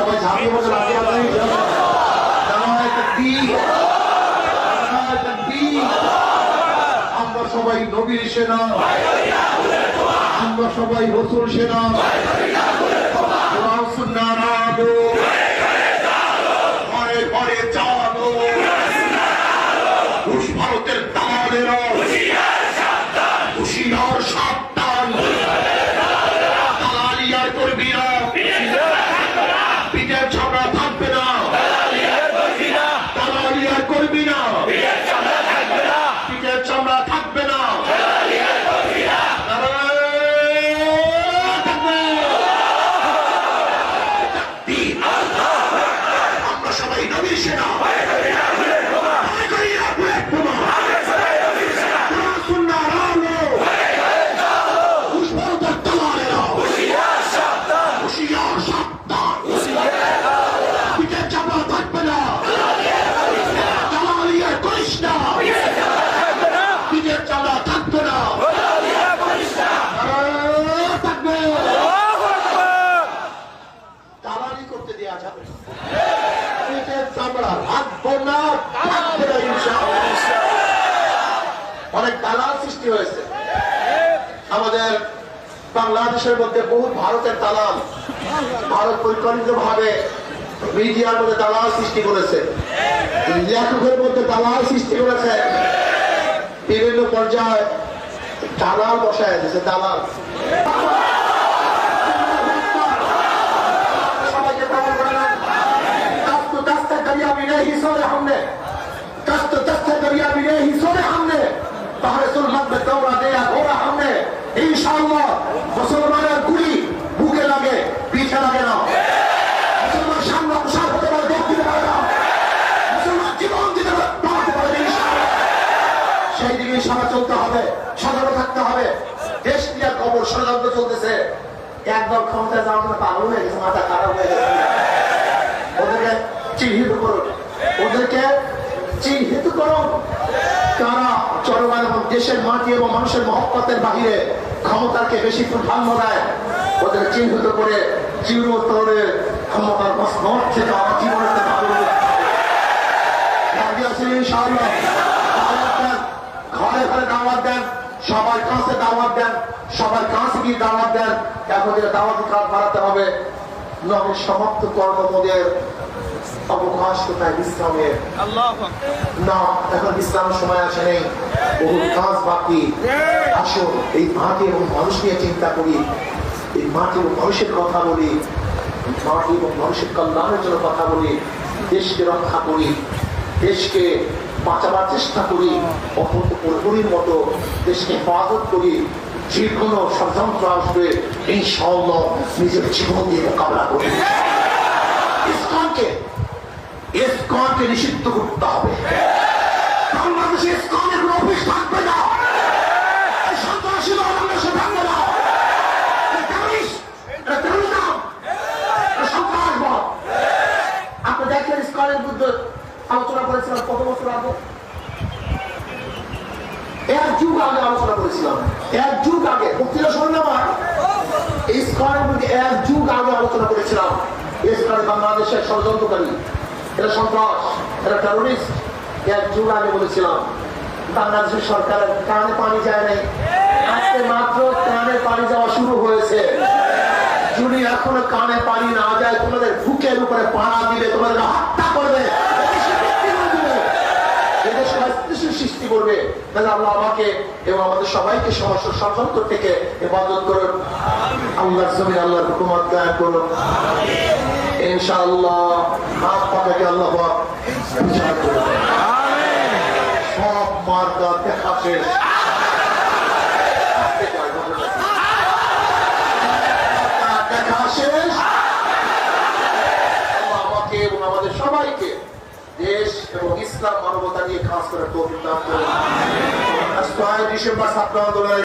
সবাই ঝাঁপিয়ে বসে রাজি আছি। আমরা সবাই নবীর সেনা, আমরা সবাই রসুল সেনা। ঘরে ঘরে চালো ভারতের দালালেরা হুশিয়ার সাবধান, দালালি আর করবি না, পিঠের ঝগড়া থাকবে না, দালালি আর করবি না, পিঠের চামড়া থাকবে না। আমরা সবাই নবীর সেনা, অনেক দালাল সৃষ্টি হয়েছে আমাদের বাংলাদেশের মধ্যে। বহু ভারতের দালাল, ভারত পরিকল্পিত ভাবে মিডিয়ার মধ্যে দালাল সৃষ্টি করেছে, লেখকের মধ্যে দালাল সৃষ্টি করেছে, বিভিন্ন পর্যায়ে দালাল বসায় দিয়েছে। দালাল সবাইকে ইনশাআল্লাহ মুসলমানের গুলি বুকে লাগে, পিঠে লাগে না। মুসলমান সামনে প্রসার হতে পারে, দেখ দিতে পারে না। মুসলমান জীবন দিতে পারে ইনশাআল্লাহ। সেই দিকে সারা চলতে হবে, সতর্ক থাকতে হবে। দেশ নিয়ে খবর ষড়যন্ত্র চলতেছে। একদল ক্ষমতায় যাওয়ার জন্য পাগল হয়ে গেছে, মাথা খারাপ হয়ে গেছে। ওদেরকে চিহ্নিত করুন, ওদেরকে চিহ্নিত করুন কারা চরমান এবং দেশের মাটি এবং মানুষের মহব্বতের বাহিরে ক্ষমতাকে বেশি প্রাধান্য দেয়। ওদের চিহ্নিত করে চিরতরে ক্ষমতার থেকে আমার জীবনের ঘরে ঘরে দাওয়াত দেন, সবার কাছে দাওয়াত দেন, সবার কাছে গিয়ে দাওয়াত দেন। এখন দাওয়াতি কাজ বাড়াতে হবে। নবীর সমাপ্ত কর্মপদের অবকাশ কোথায় ইসলামের? না, এখন ইসলামের সময় আসে নেই, বহু কাজ বাকি। আসুন এই মাটি এবং মানুষ নিয়ে চিন্তা করি, এই মাটি এবং মানুষের কথা বলি, মাটি এবং মানুষের কল্যাণের জন্য কথা বলি, দেশকে রক্ষা করি, দেশকে বাঁচাবার চেষ্টা করি, অত্যন্ত পুরোপুরির মতো দেশকে হেফাজত করি। যে কোনো ষড়যন্ত্র আসবে ইনশাআল্লাহ নিজের জীবন দিয়ে মোকাবিলা করি। ইসকনকে নিষিদ্ধ করতে হবে। বাংলাদেশে ইসকনের কোনো অফিস থাকবে না, সন্ত্রাসী বাংলাদেশে থাকবে না। আপনি দেখেন ইসকনের বিরুদ্ধে আলোচনা করেছিলাম কত বছর আগে, এক যুগ আগে আলোচনা করেছিলাম, এক যুগ আগে বক্তৃতা শুনলাম আমার ইসকনের বিরুদ্ধে এক যুগ আগে আলোচনা করেছিলাম। ইসকন বাংলাদেশের ষড়যন্ত্রকারী, এরা সন্ত্রাস, এরা টেরোরিস্ট। এক যুগ আগে বলেছিলাম। বাংলাদেশের সরকারের কানে পানি যায় নাই, আজকে মাত্র কানে পানি যাওয়া শুরু হয়েছে। যদি এখনো কানে পানি না যায়, তোমাদের বুকের উপরে পাড়া দিলে, তোমাদের হত্যা করবে, সৃষ্টি করবে। তাহলে আল্লাহ আমাকে এবং আমাদের সবাইকে সমস্ত ষড়যন্ত্র থেকে হেফাজত করুন। আল্লাহর জমিনে আল্লাহর হুকুমত কায়েম করুন ইনশাআল্লাহ। হাত পাতাকে আল্লাহ সব মার্কা দেখা শেষ। দেখা শেষ। আমাকে এবং আমাদের সবাইকে দেশ এবং ইসলাম মানবতা নিয়ে কাজ করার তৌফিক দান করুন। 6 ডিসেম্বর ছাত্র আন্দোলনের